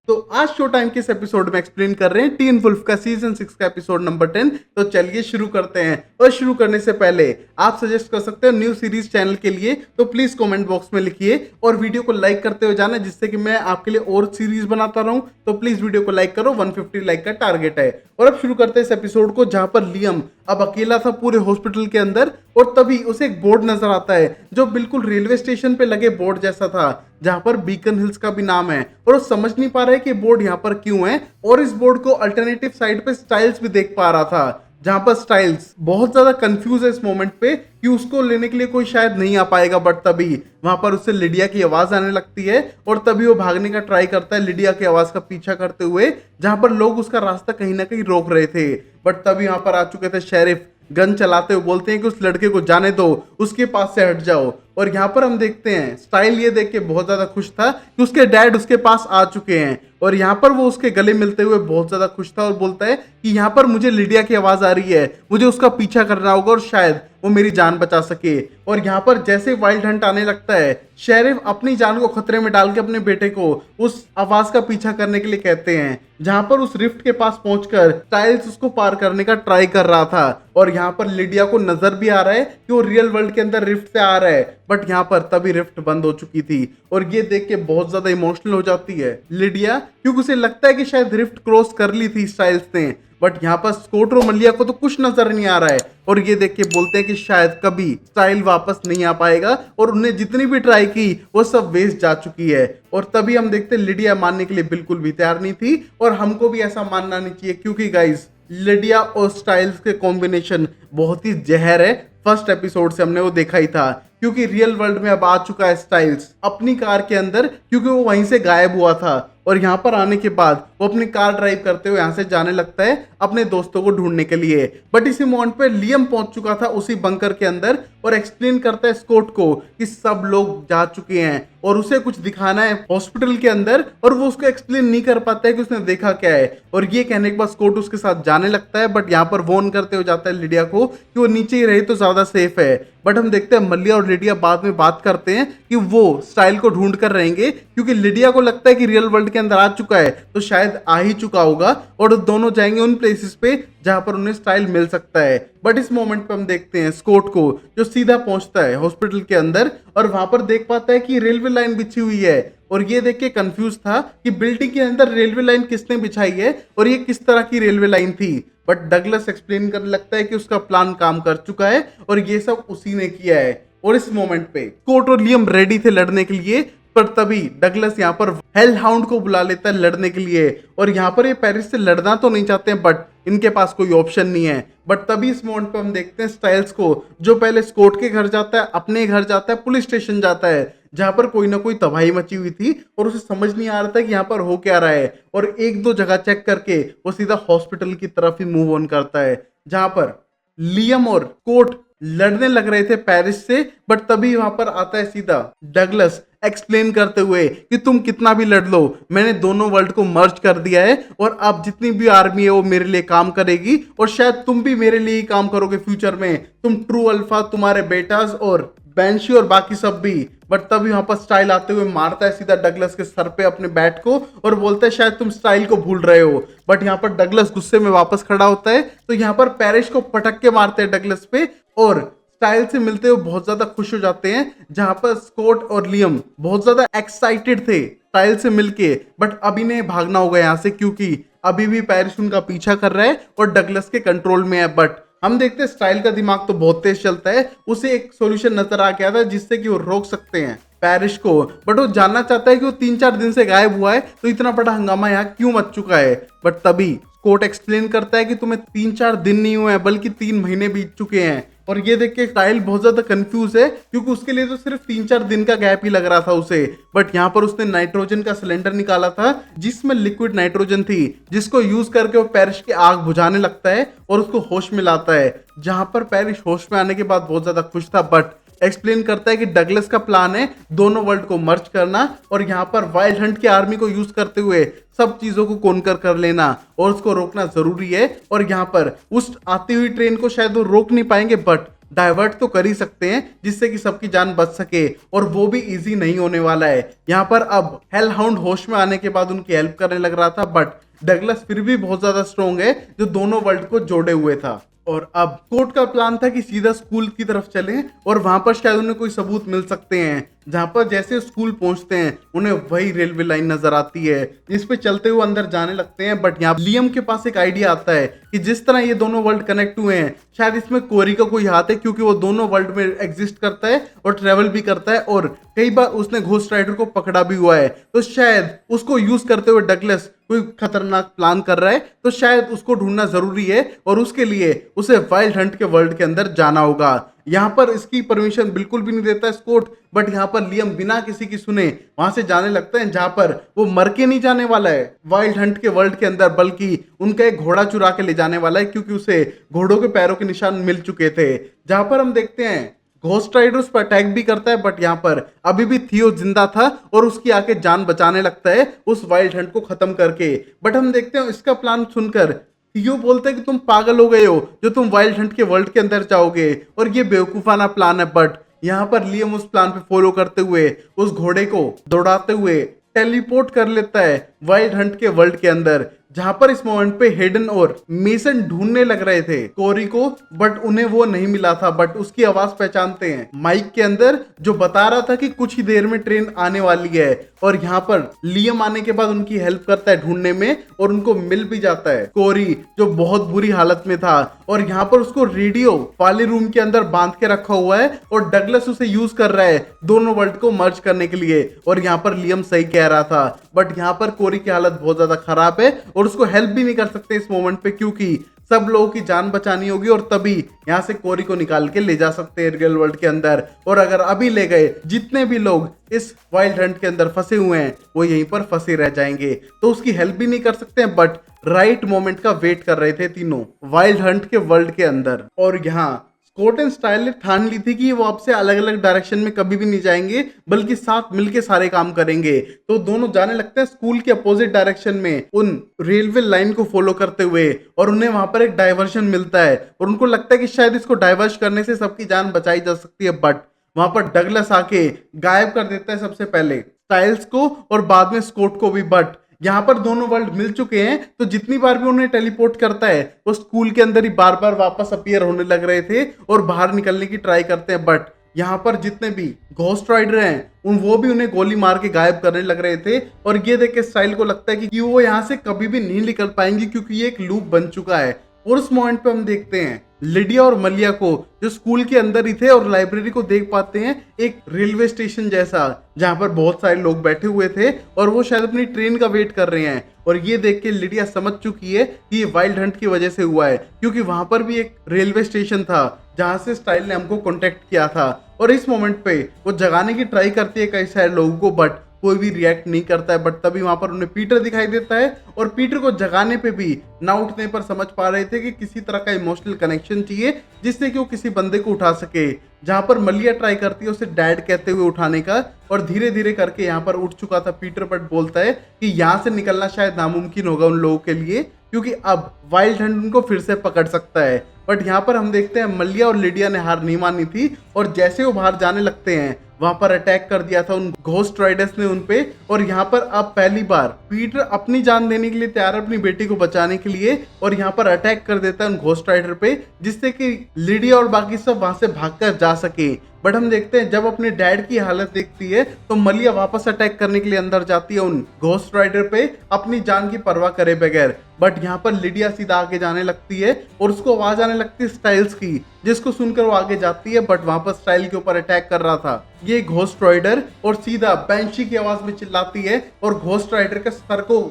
तो आज show time के इस एपिसोड में एक्सप्लेन कर रहे हैं टीन वुल्फ का सीजन 6 का एपिसोड नंबर 10। तो चलिए शुरू करते हैं। और शुरू करने से पहले आप सजेस्ट कर सकते हो न्यू सीरीज चैनल के लिए, तो प्लीज कमेंट बॉक्स में लिखिए और वीडियो को लाइक करते हुए जाना, जिससे कि मैं आपके लिए और सीरीज बनाता रहूं। तो प्लीज वीडियो को लाइक करो, 150 लाइक का टारगेट है। और अब शुरू करते हैं इस एपिसोड को, जहां पर लियम अब अकेला था पूरे हॉस्पिटल के अंदर, और तभी उसे एक बोर्ड नजर आता है जो बिल्कुल रेलवे स्टेशन पे लगे बोर्ड जैसा था, जहां पर बीकन हिल्स का भी नाम है। और वो समझ नहीं पा रहा है कि बोर्ड यहाँ पर क्यों है, और इस बोर्ड को अल्टरनेटिव साइड पे स्टाइल्स भी देख पा रहा था, जहां पर स्टाइल्स बहुत ज्यादा कंफ्यूज है इस मोमेंट पे कि उसको लेने के लिए कोई शायद नहीं आ पाएगा। बट तभी वहां पर उससे लिडिया की आवाज आने लगती है, और तभी वो भागने का ट्राई करता है लिडिया की आवाज का पीछा करते हुए, जहां पर लोग उसका रास्ता कहीं ना कहीं रोक रहे थे। बट तभी वहां पर आ चुके थे शेरिफ, गन चलाते हुए बोलते हैं कि उस लड़के को जाने दो, उसके पास से हट जाओ। और यहाँ पर हम देखते हैं स्टाइल ये देख के बहुत ज्यादा खुश था कि उसके डैड उसके पास आ चुके हैं, और यहाँ पर वो उसके गले मिलते हुए बहुत ज्यादा खुश था और बोलता है कि यहाँ पर मुझे लिडिया की आवाज आ रही है, मुझे उसका पीछा करना होगा और शायद वो मेरी जान बचा सके। और यहाँ पर जैसे वाइल्ड हंट आने लगता है, शेरिफ अपनी जान को खतरे में डाल के अपने बेटे को उस आवाज का पीछा करने के लिए कहते हैं, जहां पर उस रिफ्ट के पास पहुंचकर स्टाइल्स उसको पार करने का ट्राई कर रहा था। और यहाँ पर लिडिया को नजर भी आ रहा है कि वो रियल वर्ल्ड के अंदर रिफ्ट से आ रहा है, बट यहाँ पर तभी रिफ्ट बंद हो चुकी थी। और ये देख के बहुत ज्यादा इमोशनल हो जाती है लिडिया, क्योंकि उसे लगता है कि शायद रिफ्ट क्रॉस कर ली थी स्टाइल्स ने। बट यहाँ पर स्कॉट और मलिया को तो कुछ नजर नहीं आ रहा है, और ये देख के बोलते हैं कि शायद कभी स्टाइल वापस नहीं आ पाएगा, और उन्हें जितनी भी ट्राई की वो सब वेस्ट जा चुकी है। और तभी हम देखते हैं लिडिया मानने के लिए बिल्कुल भी तैयार नहीं थी, और हमको भी ऐसा मानना नहीं चाहिए, क्योंकि गाइस लिडिया और स्टाइल्स के कॉम्बिनेशन बहुत ही जहर है। फर्स्ट एपिसोड से हमने वो देखा ही था, क्योंकि रियल वर्ल्ड में अब आ चुका है स्टाइल्स अपनी कार के अंदर, क्योंकि वो वहीं से गायब हुआ था। और यहाँ पर आने के बाद वो अपनी कार ड्राइव करते हुए यहाँ से जाने लगता है अपने दोस्तों को ढूंढने के लिए। बट इसी मोमेंट पे लियम पहुंच चुका था उसी बंकर के अंदर, और एक्सप्लेन करता है स्कॉट को कि सब लोग जा चुके हैं और उसे कुछ दिखाना है हॉस्पिटल के अंदर, और वो उसको एक्सप्लेन नहीं कर पाता है कि उसने देखा क्या है। और ये कहने के बाद स्कॉट उसके साथ जाने लगता है, बट यहाँ पर वॉर्न करते हुए जाता है लिडिया को कि वो नीचे ही रहे तो ज्यादा सेफ है। बट हम देखते हैं मलिया और लिडिया बाद में बात करते हैं कि वो स्टाइल को ढूंढ कर रहेंगे, क्योंकि लिडिया को लगता है कि रियल वर्ल्ड के अंदर आ चुका है तो शायद आ ही चुका होगा, और दोनों जाएंगे उन प्लेसेस पे जहां पर उन्हें स्टाइल मिल सकता है। बट इस मोमेंट पे हम देखते हैं स्कॉट को, जो सीधा पहुंचता है हॉस्पिटल के अंदर, और वहां पर देख पाता है कि रेलवे लाइन बिछी हुई है। और ये देख के कंफ्यूज था कि बिल्डिंग के अंदर रेलवे लाइन किसने बिछाई है और ये किस तरह की रेलवे लाइन थी। बट डगलस एक्सप्लेन करने लगता है कि उसका प्लान काम कर चुका है और ये सब उसी ने किया है। और इस मोमेंट पे स्कॉट और लियम रेडी थे लड़ने के लिए, पर तभी डगलस यहाँ पर हेल हाउंड को बुला लेता है लड़ने के लिए। और यहाँ पर ये पेरिस से लड़ना तो नहीं चाहते हैं, बट इनके पास कोई ऑप्शन नहीं है। बट तभी इस मोमेंट पे हम देखते हैं स्टाइल्स को, जो पहले स्कॉट के घर जाता है, अपने घर जाता है, पुलिस स्टेशन जाता है, जहां पर कोई ना कोई तबाही मची हुई थी और उसे समझ नहीं आ रहा था कि यहाँ पर हो क्या रहा है। और एक दो जगह चेक करके वो सीधा हॉस्पिटल की तरफ ही मूव ऑन करता है, जहां पर लियम और कोट लड़ने लग रहे थे पेरिस से। बट तभी वहां पर आता है सीधा डगलस एक्सप्लेन करते हुए कि तुम कितना भी लड़ लो, मैंने दोनों वर्ल्ड को मर्ज कर दिया है, और अब जितनी भी आर्मी है वो मेरे लिए काम करेगी, और शायद तुम भी मेरे लिए ही काम करोगे फ्यूचर में, तुम ट्रू अल्फा, तुम्हारे बेटाज और बैंशी और बाकी सब भी। बट तभी वहां पर स्टाइल आते हुए मारता है सीधा डगलस के सर पे अपने बैट को, और बोलता है शायद तुम स्टाइल को भूल रहे हो। बट यहाँ पर डगलस गुस्से में वापस खड़ा होता है, तो यहाँ पर पेरिस को पटक के मारते हैं डगलस पे, और स्टाइल से मिलते हुए बहुत ज्यादा खुश हो जाते हैं। जहां पर स्कॉट और लियम बहुत ज्यादा एक्साइटेड थे स्टाइल से मिलके, बट अभी इन्हें भागना होगा यहाँ से, क्योंकि अभी भी पेरिस उनका पीछा कर रहा है और डगलस के कंट्रोल में है। बट हम देखते हैं स्टाइल का दिमाग तो बहुत तेज चलता है, उसे एक सॉल्यूशन नजर आ गया था जिससे कि वो रोक सकते हैं पेरिस को। बट वो जानना चाहता है कि वो 3-4 दिन से गायब हुआ है, तो इतना बड़ा हंगामा यहाँ क्यों मच चुका है। बट तभी स्कॉट एक्सप्लेन करता है कि तुम्हें 3-4 दिन नहीं हुए हैं, बल्कि 3 महीने बीत चुके हैं। और ये देख के स्टाइल बहुत ज्यादा कंफ्यूज है, क्योंकि उसके लिए तो सिर्फ 3-4 दिन का गैप ही लग रहा था उसे। बट यहाँ पर उसने नाइट्रोजन का सिलेंडर निकाला था जिसमें लिक्विड नाइट्रोजन थी, जिसको यूज करके वो पेरिस की आग बुझाने लगता है और उसको होश में लाता है। जहां पर पेरिस होश में आने के बाद बहुत ज्यादा खुश था, बट एक्सप्लेन करता है कि डगलस का प्लान है दोनों वर्ल्ड को मर्ज करना, और यहाँ पर वाइल्ड हंट की आर्मी को यूज करते हुए सब चीजों को कॉन्कर कर लेना, और उसको रोकना जरूरी है। और यहाँ पर उस आती हुई ट्रेन को शायद वो रोक नहीं पाएंगे, बट डाइवर्ट तो कर ही सकते हैं जिससे कि सबकी जान बच सके, और वो भी इजी नहीं होने वाला है। यहाँ पर अब हेल हाउंड होश में आने के बाद उनकी हेल्प करने लग रहा था, बट डगलस फिर भी बहुत ज्यादा स्ट्रोंग है जो दोनों वर्ल्ड को जोड़े हुए था। और अब कोर्ट का प्लान था कि सीधा स्कूल की तरफ चलें और वहां पर शायद उन्हें कोई सबूत मिल सकते हैं। जहां पर जैसे स्कूल पहुंचते हैं उन्हें वही रेलवे लाइन नजर आती है जिस पे चलते हुए अंदर जाने लगते हैं। बट यहाँ लियम के पास एक आइडिया आता है कि जिस तरह ये दोनों वर्ल्ड कनेक्ट हुए हैं शायद इसमें कोरी का कोई हाथ है, क्योंकि वो दोनों वर्ल्ड में एग्जिस्ट करता है और ट्रेवल भी करता है, और कई बार उसने घोस्ट राइडर को पकड़ा भी हुआ है। तो शायद उसको यूज करते हुए डगलस कोई खतरनाक प्लान कर रहा है, तो शायद उसको ढूंढना जरूरी है और उसके लिए उसे वाइल्ड हंट के वर्ल्ड के अंदर जाना होगा। यहाँ पर इसकी परमिशन बिल्कुल भी नहीं देता स्कॉट, बट यहाँ पर लियम बिना किसी की सुने वहां से जाने लगता है, जहां पर वो मर के नहीं जाने वाला है वाइल्ड हंट के वर्ल्ड के अंदर, बल्कि उनका एक घोड़ा चुरा के ले जाने वाला है, क्योंकि उसे घोड़ों के पैरों के निशान मिल चुके थे। जहां पर हम देखते हैं घोस्ट राइडर उस पर अटैक भी करता है, बट यहाँ पर अभी भी थियो जिंदा था और उसकी आके जान बचाने लगता है उस वाइल्ड हंट को खत्म करके। बट हम देखते हैं इसका प्लान सुनकर थियो बोलते हैं कि तुम पागल हो गए हो जो तुम वाइल्ड हंट के वर्ल्ड के अंदर जाओगे, और ये बेवकूफाना प्लान है। बट यहाँ पर लियम उस प्लान पे फॉलो करते हुए उस घोड़े को दौड़ाते हुए टेलीपोर्ट कर लेता है वाइल्ड हंट के वर्ल्ड के अंदर, जहां पर इस मोमेंट पे हेडन और मेसन ढूंढने लग रहे थे कोरी को, बट उन्हें वो नहीं मिला था। बट उसकी आवाज पहचानते हैं माइक के अंदर, जो बता रहा था कि कुछ ही देर में ट्रेन आने वाली है। और यहाँ पर लियम आने के बाद उनकी हेल्प करता है ढूंढने में और उनको मिल भी जाता है कोरी, जो बहुत बुरी हालत में था। और यहाँ पर उसको रेडियो वाले रूम के अंदर बांध के रखा हुआ है और डगलस उसे यूज कर रहा है दोनों वर्ल्ड को मर्ज करने के लिए। और यहाँ पर लियम सही कह रहा था, बट यहाँ पर कोरी की हालत बहुत ज्यादा खराब है और उसको हेल्प भी नहीं कर सकते इस मोमेंट पे, क्योंकि सब लोगों की जान बचानी होगी और तभी यहाँ से कोरी को निकाल के ले जा सकते हैं रियल वर्ल्ड के अंदर। और अगर अभी ले गए जितने भी लोग इस वाइल्ड हंट के अंदर फंसे हुए हैं वो यहीं पर फंसे रह जाएंगे, तो उसकी हेल्प भी नहीं कर सकते हैं। बट राइट मोमेंट का वेट कर रहे थे तीनों वाइल्ड हंट के वर्ल्ड के अंदर। और यहाँ स्कॉट एंड स्टाइल ने ठान ली थी कि वो आपसे अलग अलग डायरेक्शन में कभी भी नहीं जाएंगे, बल्कि साथ मिलके सारे काम करेंगे। तो दोनों जाने लगते हैं स्कूल के अपोजिट डायरेक्शन में उन रेलवे लाइन को फॉलो करते हुए, और उन्हें वहां पर एक डाइवर्शन मिलता है और उनको लगता है कि शायद इसको डाइवर्स करने से सबकी जान बचाई जा सकती है। बट वहां पर डगलस आके गायब कर देता है सबसे पहले स्टाइल्स को और बाद में स्कॉट को भी। बट यहाँ पर दोनों वर्ल्ड मिल चुके हैं, तो जितनी बार भी उन्हें टेलीपोर्ट करता है वो स्कूल के अंदर ही बार बार वापस अपीयर होने लग रहे थे और बाहर निकलने की ट्राई करते हैं। बट यहाँ पर जितने भी घोस्ट राइडर हैं वो भी उन्हें गोली मार के गायब करने लग रहे थे। और ये देख के स्टाइल को लगता है कि वो यहाँ से कभी भी नहीं निकल पाएंगे, क्योंकि ये एक लूप बन चुका है। और उस मोमेंट पे हम देखते हैं लिडिया और मलिया को, जो स्कूल के अंदर ही थे और लाइब्रेरी को देख पाते हैं एक रेलवे स्टेशन जैसा, जहां पर बहुत सारे लोग बैठे हुए थे और वो शायद अपनी ट्रेन का वेट कर रहे हैं। और ये देख के लिडिया समझ चुकी है कि ये वाइल्ड हंट की वजह से हुआ है, क्योंकि वहां पर भी एक रेलवे स्टेशन था जहां से स्टाइल ने हमको कॉन्टेक्ट किया था। और इस मोमेंट पे वो जगाने की ट्राई करती है कई सारे लोगों को, बट कोई भी रिएक्ट नहीं करता है। बट तभी वहां पर उन्हें पीटर दिखाई देता है और पीटर को जगाने पे भी ना उठने पर समझ पा रहे थे कि किसी तरह का इमोशनल कनेक्शन चाहिए जिससे कि वो किसी बंदे को उठा सके। जहां पर मलिया ट्राई करती है उसे डैड कहते हुए उठाने का, और धीरे धीरे करके यहाँ पर उठ चुका था पीटर। बट बोलता है कि यहाँ से निकलना शायद नामुमकिन होगा उन लोगों के लिए, क्योंकि अब वाइल्ड हंट उनको फिर से पकड़ सकता है। बट यहाँ पर हम देखते हैं मलिया और लिडिया ने हार नहीं मानी थी, और जैसे वो बाहर जाने लगते हैं वहां पर अटैक कर दिया था उन घोस्ट राइडर्स ने उन पे। और यहाँ पर अब पहली बार पीटर अपनी जान देने के लिए तैयार है अपनी बेटी को बचाने के लिए, और यहाँ पर अटैक कर देता है उन घोस्ट राइडर पे, जिससे कि लिडिया और बाकी सब वहां से भागकर जा सके। बट हम देखते हैं जब अपने डैड की हालत देखती है तो मलिया वापस अटैक करने के लिए अंदर जाती है उन घोस्ट राइडर पे, अपनी जान की परवाह करे बगैर। बट यहाँ पर लिडिया सीधा आगे जाने लगती है और उसको आवाज आने लगती है स्टाइल्स की, जिसको सुनकर वो आगे जाती है। बट वहां पर स्टाइल के ऊपर अटैक कर रहा था ये घोस्ट राइडर, और सीधा बैंशी की आवाज में चिल्लाती है और घोस्ट राइडर के सर को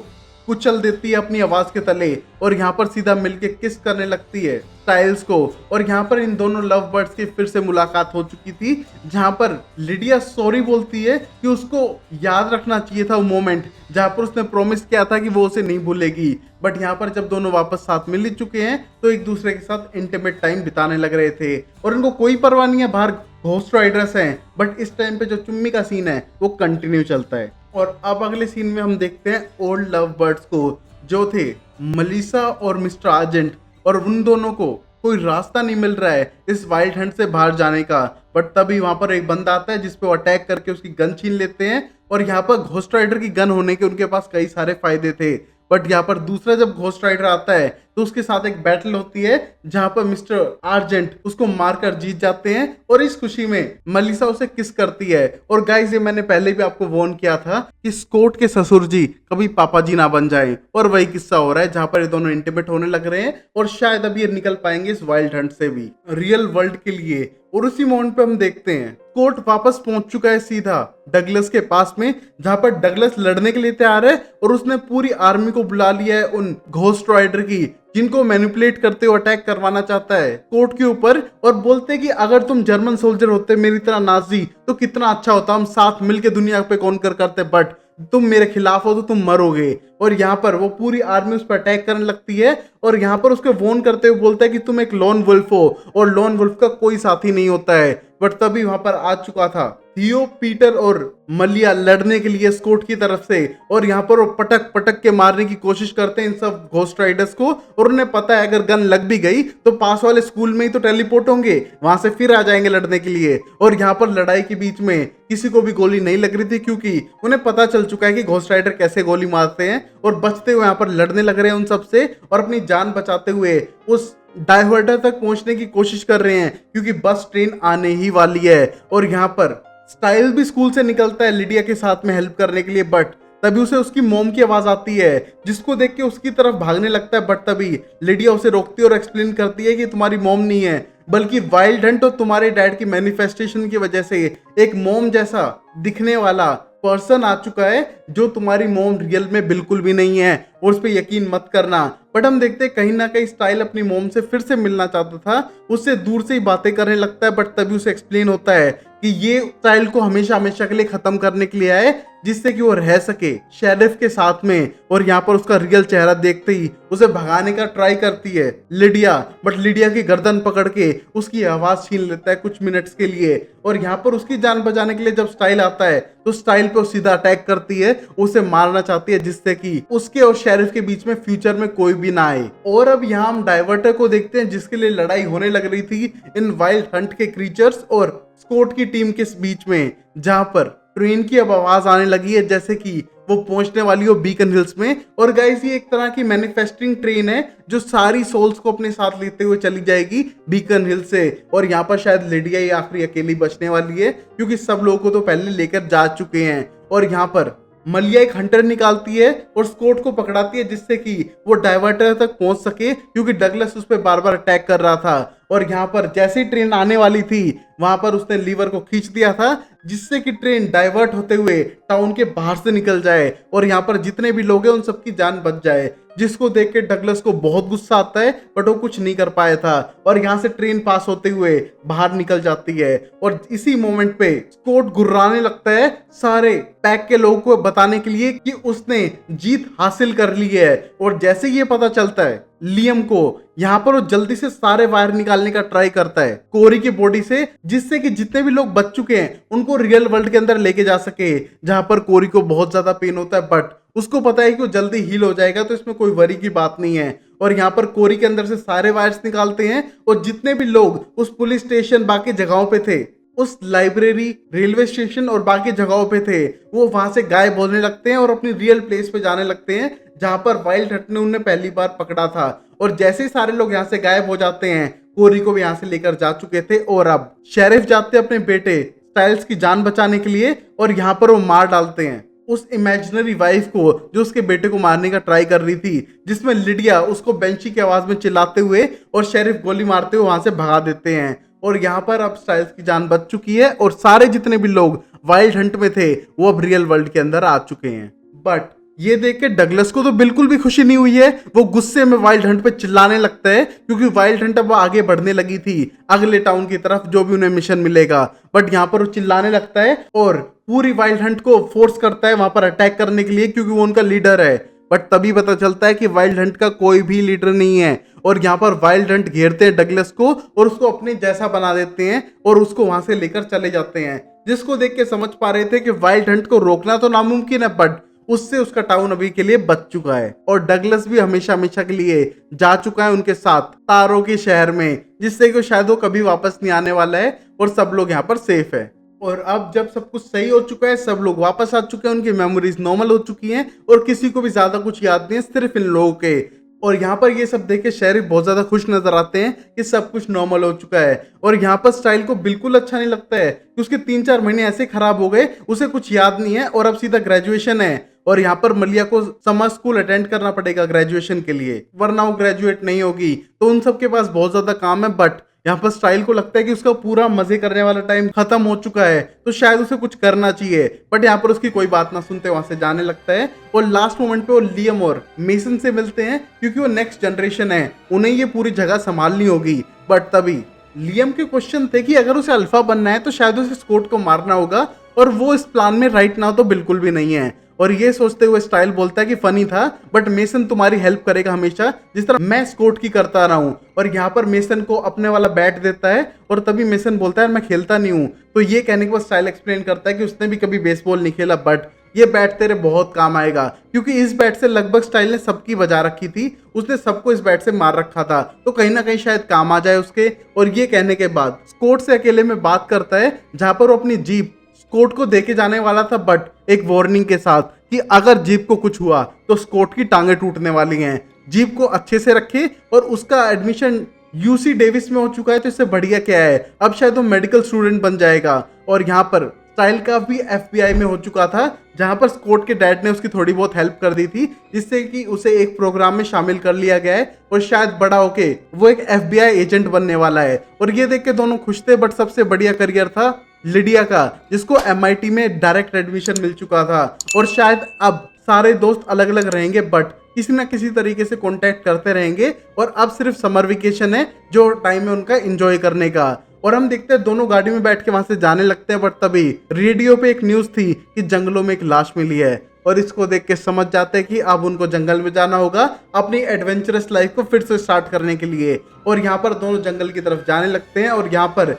कुचल देती है अपनी आवाज के तले, और यहाँ पर सीधा मिलके किस करने लगती है स्टाइल्स को। और यहाँ पर इन दोनों लव बर्ड्स की फिर से मुलाकात हो चुकी थी, जहां पर लिडिया सॉरी बोलती है कि उसको याद रखना चाहिए था वो मोमेंट जहां पर उसने प्रॉमिस किया था कि वो उसे नहीं भूलेगी। बट यहाँ पर जब दोनों वापस साथ मिल चुके हैं तो एक दूसरे के साथ इंटीमेट टाइम बिताने लग रहे थे, और इनको कोई परवाह नहीं है बाहर घोस्ट राइडर्स हैं। बट इस टाइम पे जो चुम्मी का सीन है वो कंटिन्यू चलता है। और अब अगले सीन में हम देखते हैं ओल्ड लव बर्ड्स को, जो थे मलिसा और मिस्टर आर्जेंट, और उन दोनों को कोई रास्ता नहीं मिल रहा है इस वाइल्ड हंट से बाहर जाने का। बट तभी वहां पर एक बंदा आता है जिसपे वो अटैक करके उसकी गन छीन लेते हैं। और यहाँ पर घोस्ट राइडर की गन होने के उनके पास कई सारे फायदे थे। बट यहाँ पर दूसरा जब घोस्ट राइडर आता है तो उसके साथ एक बैटल होती है जहां पर मिस्टर आर्जेंट उसको मारकर जीत जाते हैं। और इस खुशी में मलिसा उसे किस करती है। और गाइस ये मैंने पहले भी आपको वार्न किया था कि स्कॉट के ससुर जी कभी पापा जी ना बन जाएं। और वही किस्सा हो रहा है जहां पर ये दोनों इंटीमेट होने लग रहे हैं और शायद अब ये निकल पाएंगे इस वाइल्ड हंट से भी रियल वर्ल्ड के लिए। और उसी मोमेंट पे हम देखते हैं स्कॉट वापस पहुंच चुका है सीधा डगलस के पास में, जहां पर डगलस लड़ने के लिए तैयार है और उसने पूरी आर्मी को बुला लिया है उन घोस्ट राइडर की जिनको मैनिपुलेट करते हुए अटैक करवाना चाहता है कोर्ट के ऊपर। और बोलते हैं कि अगर तुम जर्मन सोल्जर होते मेरी तरह नाजी तो कितना अच्छा होता, हम साथ मिलके दुनिया पे कॉन्कर करते, बट तुम मेरे खिलाफ हो तो तुम मरोगे। और यहाँ पर वो पूरी आर्मी उस पर अटैक करने लगती है और यहाँ पर उसको वॉर्न करते हुए बोलता है कि तुम एक लॉन वुल्फ हो और लॉन वुल्फ का कोई साथी नहीं होता है। बट तभी वहां पर आ चुका था थियो, पीटर और मलिया लड़ने के लिए स्कॉट की तरफ से। और यहाँ पर वो पटक पटक के मारने की कोशिश करते हैं इन सब घोस्ट राइडर्स को। और उन्हें पता है अगर गन लग भी गई तो पास वाले स्कूल में ही तो टेलीपोर्ट होंगे, वहां से फिर आ जाएंगे लड़ने के लिए। और यहाँ पर लड़ाई के बीच में किसी को भी गोली नहीं लग रही थी क्योंकि उन्हें पता चल चुका है कि घोस्ट राइडर कैसे गोली मारते हैं। और बचते हुए यहाँ पर लड़ने लग रहे हैं उन सबसे और अपनी जान बचाते हुए उस डाइवर्टर तक पहुंचने की कोशिश कर रहे हैं क्योंकि बस ट्रेन आने ही वाली है। और यहाँ पर स्टाइल भी स्कूल से निकलता है लिडिया के साथ में हेल्प करने के लिए। बट तभी उसे उसकी मॉम की आवाज आती है जिसको देख के उसकी तरफ भागने लगता है। बट तभी लिडिया उसे रोकती है और एक्सप्लेन करती है कि तुम्हारी मॉम नहीं है बल्कि वाइल्ड हंट और तुम्हारे डैड की मैनिफेस्टेशन की वजह से एक मॉम जैसा दिखने वाला पर्सन आ चुका है जो तुम्हारी मॉम रियल में बिल्कुल भी नहीं है और उस पर यकीन मत करना। बट हम देखते हैं कहीं ना कहीं स्टाइल अपनी मॉम से फिर से मिलना चाहता था, उससे दूर से ही बातें करने लगता है। बट तभी उसे एक्सप्लेन होता है कि ये स्टाइल को हमेशा हमेशा के लिए खत्म करने के लिए आए जिससे कि वो रह सके शेरिफ के साथ में। और यहाँ पर उसका रियल चेहरा देखते ही उसे भगाने का ट्राई करती है लिडिया। बट लिडिया की गर्दन पकड़ के उसकी आवाज छीन लेता है कुछ मिनट्स के लिए। और यहाँ पर उसकी जान बचाने के लिए जब स्टाइल आता है तो स्टाइल पे सीधा अटैक करती है, उसे मारना चाहती है जिससे कि उसके और शेरिफ के बीच में फ्यूचर में कोई भी ना आए। और अब यहाँ हम डाइवर्टर को देखते हैं जिसके लिए लड़ाई होने लग रही थी इन वाइल्ड हंट के क्रीचर्स और स्कॉट की टीम के बीच में, जहां पर ट्रेन की अब आवाज आने लगी है जैसे कि वो पहुंचने वाली हो बीकन हिल्स में। और गाइस ये एक तरह की मैन्युफैक्चरिंग ट्रेन है जो सारी सोल्स को अपने साथ लेते हुए चली जाएगी बीकन हिल से। और यहाँ पर शायद लिडिया ही आखिरी अकेली बचने वाली है क्योंकि सब लोगों को तो पहले लेकर जा चुके हैं। और यहाँ पर मलिया एक हंटर निकालती है और स्कॉट को पकड़ाती है जिससे कि वो डाइवर्टर तक पहुंच सके क्योंकि डगलस उस पर बार बार अटैक कर रहा था। और यहाँ पर जैसे ही ट्रेन आने वाली थी वहां पर उसने लीवर को खींच दिया था जिससे कि ट्रेन डाइवर्ट होते हुए टाउन के बाहर से निकल जाए और यहाँ पर जितने भी लोग हैं उन सबकी जान बच जाए। जिसको देख के डगलस को बहुत गुस्सा आता है बट वो कुछ नहीं कर पाया था। और यहाँ से ट्रेन पास होते हुए बाहर निकल जाती है और इसी मोमेंट पे स्कॉट गुर्राने लगता है सारे पैक के लोगों को बताने के लिए कि उसने जीत हासिल कर ली है। और जैसे ये पता चलता है लियम को, यहाँ पर वो जल्दी से सारे वायर निकालने का ट्राई करता है कोरी की बॉडी से जिससे कि जितने भी लोग बच चुके हैं उनको रियल वर्ल्ड के अंदर लेके जा सके, जहां पर कोरी को बहुत ज्यादा पेन होता है बट उसको पता है कि वो जल्दी हील हो जाएगा तो इसमें कोई वरी की बात नहीं है। और यहाँ पर कोरी के अंदर से सारे वायर्स निकालते हैं और जितने भी लोग उस पुलिस स्टेशन बाकी जगहों पे थे, उस लाइब्रेरी, रेलवे स्टेशन और बाकी जगहों पे थे, वो वहां से गायब होने लगते हैं और अपनी रियल प्लेस पे जाने लगते हैं जहां पर वाइल्ड हंट ने उन्हें पहली बार पकड़ा था। और जैसे ही सारे लोग यहाँ से गायब हो जाते हैं, कोरी को भी यहाँ से लेकर जा चुके थे और अब शेरिफ जाते अपने बेटे स्टाइल्स की जान बचाने के लिए और यहाँ पर वो मार डालते हैं उस इमेजिनरी वाइफ को जो उसके बेटे को मारने का ट्राई कर रही थी, जिसमें लिडिया उसको बेंची की आवाज में चिल्लाते हुए और शेरिफ गोली मारते हुए वहां से भगा देते हैं। और यहाँ पर अब स्टाइल्स की जान बच चुकी है और सारे जितने भी लोग वाइल्ड हंट में थे वो अब रियल वर्ल्ड के अंदर आ चुके हैं। बट ये देख के डगलस को तो बिल्कुल भी खुशी नहीं हुई है। वो गुस्से में वाइल्ड हंट पे चिल्लाने लगता है क्योंकि वाइल्ड हंट अब आगे बढ़ने लगी थी अगले टाउन की तरफ जो भी उन्हें मिशन मिलेगा। बट यहाँ पर वो चिल्लाने लगता है और पूरी वाइल्ड हंट को फोर्स करता है वहां पर अटैक करने के लिए क्योंकि वो उनका लीडर है। बट तभी पता चलता है कि वाइल्ड हंट का कोई भी लीडर नहीं है और यहाँ पर वाइल्ड हंट घेरते हैं डगलस को और उसको अपने जैसा बना देते हैं और उसको वहां से लेकर चले जाते हैं। जिसको देख के समझ पा रहे थे कि वाइल्ड हंट को रोकना तो नामुमकिन है बट उससे उसका टाउन अभी के लिए बच चुका है और डगलस भी हमेशा हमेशा के लिए जा चुका है उनके साथ तारों के शहर में, जिससे कि शायद वो कभी वापस नहीं आने वाला है और सब लोग यहाँ पर सेफ है। और अब जब सब कुछ सही हो चुका है, सब लोग वापस आ चुके हैं, उनकी मेमोरीज नॉर्मल हो चुकी हैं और किसी को भी ज्यादा कुछ याद नहीं है, सिर्फ इन लोगों के। और यहाँ पर ये सब देख के शहरी बहुत ज्यादा खुश नजर आते हैं कि सब कुछ नॉर्मल हो चुका है। और यहाँ पर स्टाइल को बिल्कुल अच्छा नहीं लगता है कि उसके 3-4 महीने ऐसे खराब हो गए, उसे कुछ याद नहीं है और अब सीधा ग्रेजुएशन है और यहाँ पर मलिया को समर स्कूल अटेंड करना पड़ेगा ग्रेजुएशन के लिए, वरना वो ग्रेजुएट नहीं होगी। तो उन सब के पास बहुत ज्यादा काम है, बट यहाँ पर स्टाइल को लगता है कि उसका पूरा मजे करने वाला टाइम खत्म हो चुका है, तो शायद उसे कुछ करना चाहिए। बट यहाँ पर उसकी कोई बात ना सुनते वहां से जाने लगता है और लास्ट मोमेंट पे वो लियम और मेसन से मिलते हैं, क्योंकि वो नेक्स्ट जनरेशन है, उन्हें ये पूरी जगह संभालनी होगी। बट तभी लियम के क्वेश्चन थे कि अगर उसे अल्फा बनना है तो शायद उसे स्कॉट को मारना होगा, और वो इस प्लान में राइट नाउ तो बिल्कुल भी नहीं है। और ये सोचते हुए स्टाइल बोलता है कि फनी था, बट मेसन तुम्हारी हेल्प करेगा हमेशा, जिस तरह मैं स्कॉट की करता रहा हूँ। और यहाँ पर मेसन को अपने वाला बैट देता है और तभी मेसन बोलता है मैं खेलता नहीं हूँ। तो ये कहने के बाद स्टाइल एक्सप्लेन करता है कि उसने भी कभी बेसबॉल नहीं खेला, बट ये बैट तेरे बहुत काम आएगा, क्योंकि इस बैट से लगभग स्टाइल ने सबकी बजा रखी थी, उसने सबको इस बैट से मार रखा था, तो कहीं ना कहीं शायद काम आ जाए उसके। और ये कहने के बाद स्कॉट से अकेले में बात करता है, जहां पर वो अपनी जीप स्कॉट को देके जाने वाला था, बट एक वार्निंग के साथ कि अगर जीप को कुछ हुआ तो स्कॉट की टांगे टूटने वाली हैं। जीप को अच्छे से रखे, और उसका एडमिशन यूसी डेविस में हो चुका है, तो इससे बढ़िया क्या है, अब शायद वो मेडिकल स्टूडेंट बन जाएगा। और यहाँ पर स्टाइल का भी एफबीआई में हो चुका था, जहां पर स्कॉट के डैड ने उसकी थोड़ी बहुत हेल्प कर दी थी, जिससे कि उसे एक प्रोग्राम में शामिल कर लिया गया है और शायद बड़ा होके वो एक एफबीआई एजेंट बनने वाला है। और ये देख के दोनों खुश थे, बट सबसे बढ़िया करियर था लिडिया का, जिसको एमआईटी में डायरेक्ट एडमिशन मिल चुका था। और शायद अब सारे दोस्त अलग अलग रहेंगे, बट किसी ना किसी तरीके से कांटेक्ट करते रहेंगे, और अब सिर्फ समर वेकेशन है जो टाइम है उनका एंजॉय करने का। और हम देखते हैं दोनों गाड़ी में बैठ के वहां से जाने लगते हैं, बट तभी रेडियो पे एक न्यूज थी कि जंगलों में एक लाश मिली है, और इसको देख के समझ जाते हैं कि अब उनको जंगल में जाना होगा अपनी एडवेंचरस लाइफ को फिर से स्टार्ट करने के लिए। और यहाँ पर दोनों जंगल की तरफ जाने लगते हैं, और यहाँ पर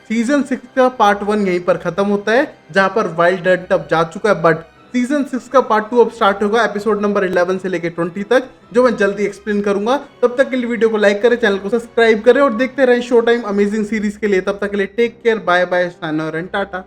सीजन 6 का पार्ट 1 यहीं पर खत्म होता है, जहां पर वाइल्ड डर्ट अब जा चुका है, बट सीजन 6 का पार्ट 2 अब स्टार्ट होगा एपिसोड नंबर 11 से लेके 20 तक, जो मैं जल्दी एक्सप्लेन करूंगा। तब तक के लिए वीडियो को लाइक करें, चैनल को सब्सक्राइब करें और देखते रहें शो टाइम अमेजिंग सीरीज के लिए। तब तक के लिए take care, bye bye, sayonara and Tata.